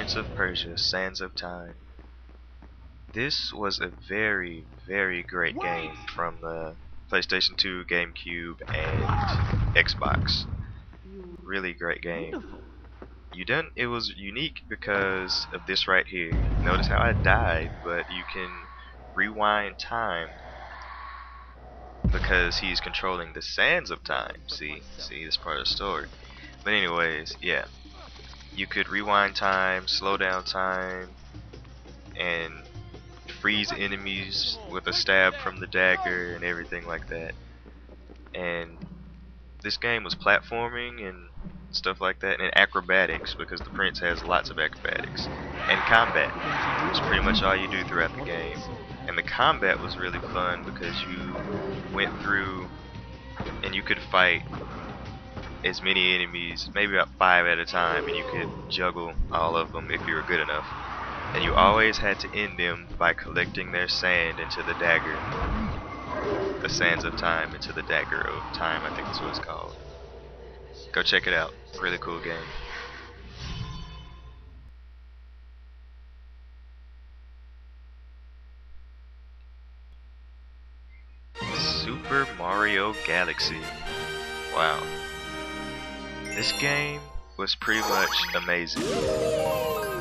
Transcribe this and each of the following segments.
Prince of Persia, Sands of Time. This was a very, very great game from the PlayStation 2, GameCube, and Xbox. Really great game. It was unique because of this right here. Notice how I died, but you can rewind time because he's controlling the sands of time. See, this part of the story. But anyways, yeah. You could rewind time, slow down time, and freeze enemies with a stab from the dagger and everything like that. And this game was platforming and stuff like that, and acrobatics, because the prince has lots of acrobatics, and combat. It's pretty much all you do throughout the game. And the combat was really fun because you went through and you could fight as many enemies, maybe about 5 at a time, and you could juggle all of them if you were good enough. And you always had to end them by collecting their sand into the dagger. The sands of time into the dagger of time, I think that's what it's called. Go check it out. Really cool game. Super Mario Galaxy. Wow. This game was pretty much amazing.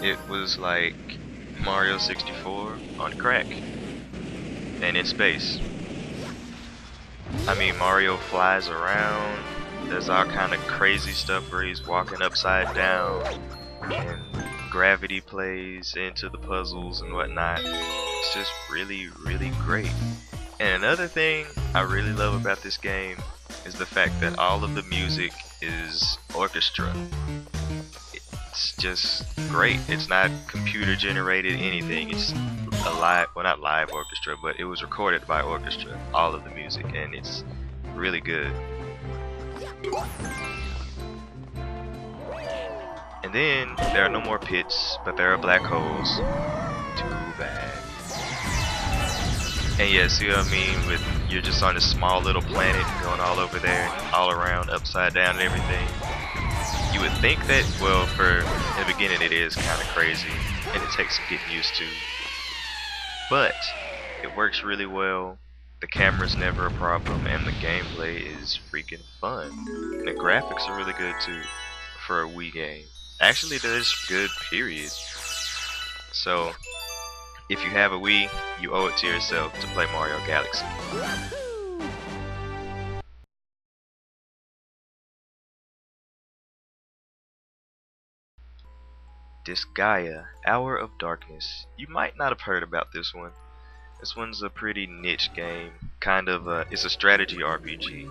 It was like Mario 64 on crack and in space. I mean, Mario flies around, there's all kind of crazy stuff where he's walking upside down, and gravity plays into the puzzles and whatnot. It's just really, really great. And another thing I really love about this game is the fact that all of the music is orchestra. It's just great. It's not computer generated anything. It's a live, well, not live orchestra, but it was recorded by orchestra, all of the music, and it's really good. And then there are no more pits, but there are black holes. Too bad. And yeah, see what I mean? With you're just on this small little planet going all over there, all around, upside down and everything. You would think that, well, for in the beginning it is kind of crazy, and it takes some getting used to. But it works really well. The camera's never a problem, and the gameplay is freaking fun. And the graphics are really good too for a Wii game. Actually, they're just good, period. So if you have a Wii, you owe it to yourself to play Mario Galaxy. Disgaea, Hour of Darkness. You might not have heard about this one. This one's a pretty niche game. Kind of it's a strategy RPG.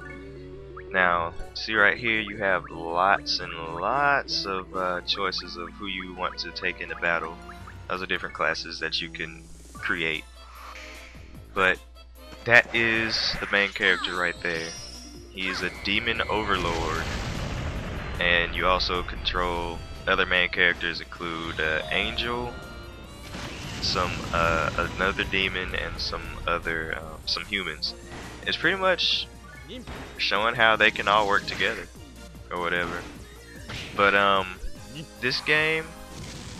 Now, see right here, you have lots and lots of choices of who you want to take into battle. Those are different classes that you can create. But that is the main character right there. He is a demon overlord, and you also control other main characters include Angel, another demon, and some humans. It's pretty much showing how they can all work together or whatever. But this game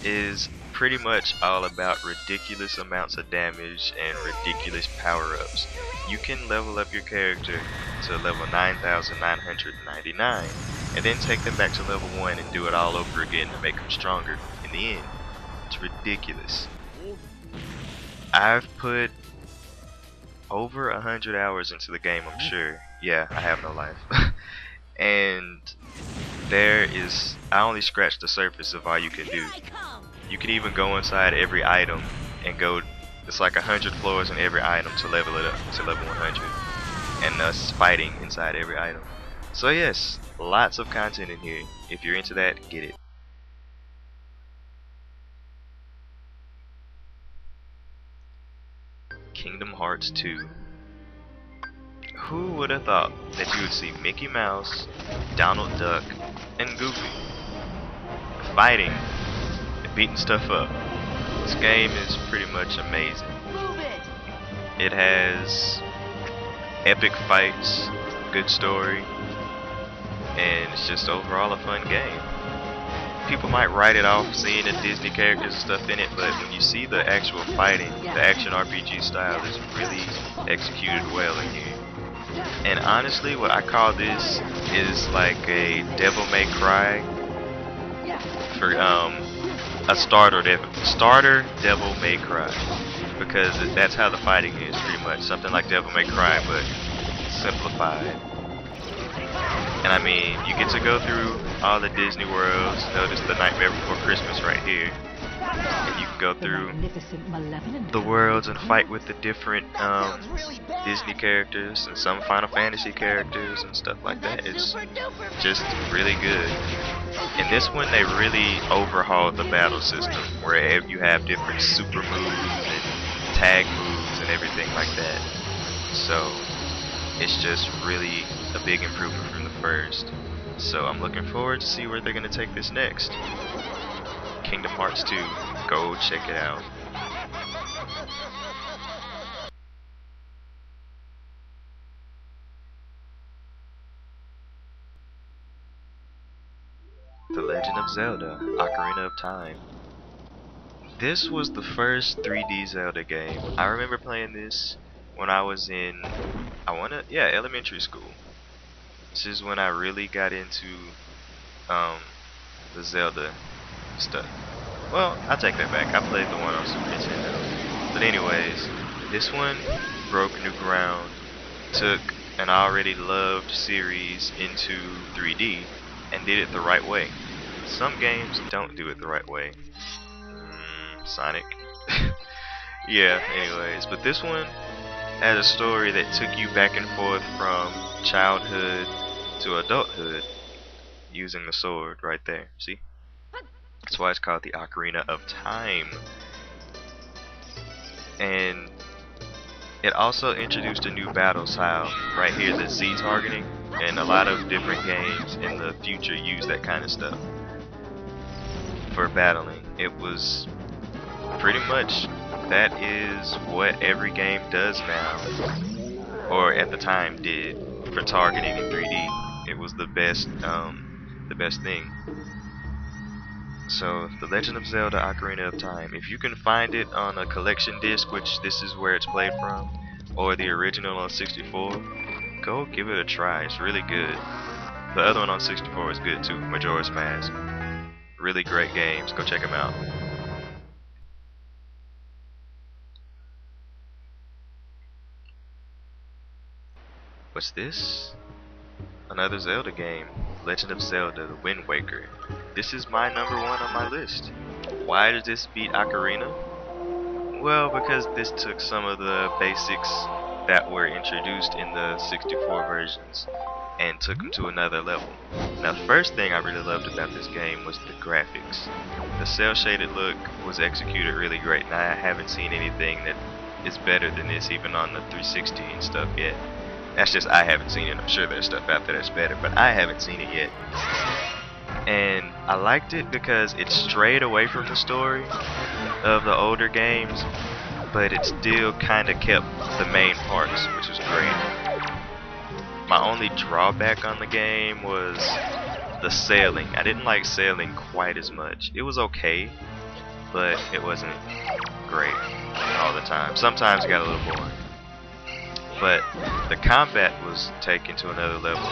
is pretty much all about ridiculous amounts of damage and ridiculous power-ups. You can level up your character to level 9,999 and then take them back to level 1 and do it all over again to make them stronger in the end. It's ridiculous. I've put over 100 hours into the game, I'm sure. Yeah, I have no life. And I only scratched the surface of all you can do. You can even go inside every item and go, it's like 100 floors in every item to level it up to level 100. And us fighting inside every item. So yes, lots of content in here. If you're into that, get it. Kingdom Hearts 2. Who would have thought that you would see Mickey Mouse, Donald Duck, and Goofy fighting and beating stuff up? This game is pretty much amazing. It has epic fights, good story, and it's just overall a fun game. people might write it off seeing the Disney characters and stuff in it, but when you see the actual fighting, the action RPG style is really executed well in here. And honestly, what I call this is like a Devil May Cry for a starter Devil May Cry, because that's how the fighting is pretty much. Something like Devil May Cry, but simplified. And I mean, you get to go through all the Disney worlds. Notice the Nightmare Before Christmas right here. And you can go through the worlds and fight with the different Disney characters and some Final Fantasy characters and stuff like that. It's just really good. In this one, they really overhauled the battle system, where you have different super moves and tag moves and everything like that. So it's just really a big improvement from the first. So I'm looking forward to see where they're going to take this next. Kingdom Hearts 2, go check it out. The Legend of Zelda, Ocarina of Time. This was the first 3D Zelda game. I remember playing this when I was in, elementary school. This is when I really got into the Zelda stuff. Well, I take that back. I played the one on Super Nintendo. But anyways, this one broke new ground, took an already loved series into 3D, and did it the right way. Some games don't do it the right way. Sonic. Yeah, anyways. But this one had a story that took you back and forth from childhood to adulthood using the sword right there. See? That's why it's called the Ocarina of Time. And it also introduced a new battle style right here, the Z targeting, and a lot of different games in the future use that kind of stuff for battling. It was pretty much, that is what every game does now, or at the time did, for targeting in 3D. It was the best thing. So, The Legend of Zelda Ocarina of Time. If you can find it on a collection disc, which this is where it's played from, or the original on 64, go give it a try. It's really good. The other one on 64 is good too, Majora's Mask. Really great games. Go check them out. What's this? Another Zelda game. Legend of Zelda, The Wind Waker. This is my #1 on my list. Why does this beat Ocarina? Well, because this took some of the basics that were introduced in the 64 versions and took them to another level. Now, the first thing I really loved about this game was the graphics. The cel-shaded look was executed really great, and I haven't seen anything that is better than this, even on the 360 and stuff yet. That's just, I haven't seen it. I'm sure there's stuff out there that's better, but I haven't seen it yet. And I liked it because it strayed away from the story of the older games, but it still kind of kept the main parts, which was great. My only drawback on the game was the sailing. I didn't like sailing quite as much. It was okay, but it wasn't great all the time. Sometimes it got a little boring. But the combat was taken to another level,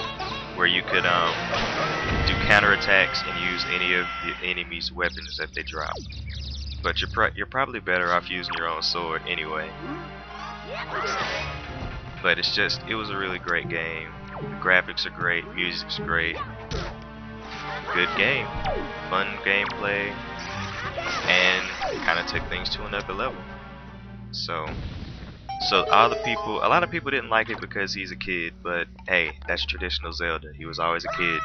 where you could do counterattacks and use any of the enemy's weapons that they drop. But you're probably better off using your own sword anyway. But it was a really great game. The graphics are great, music's great. Good game, fun gameplay, and kind of took things to another level. So a lot of people didn't like it because he's a kid, but hey, that's traditional Zelda. He was always a kid.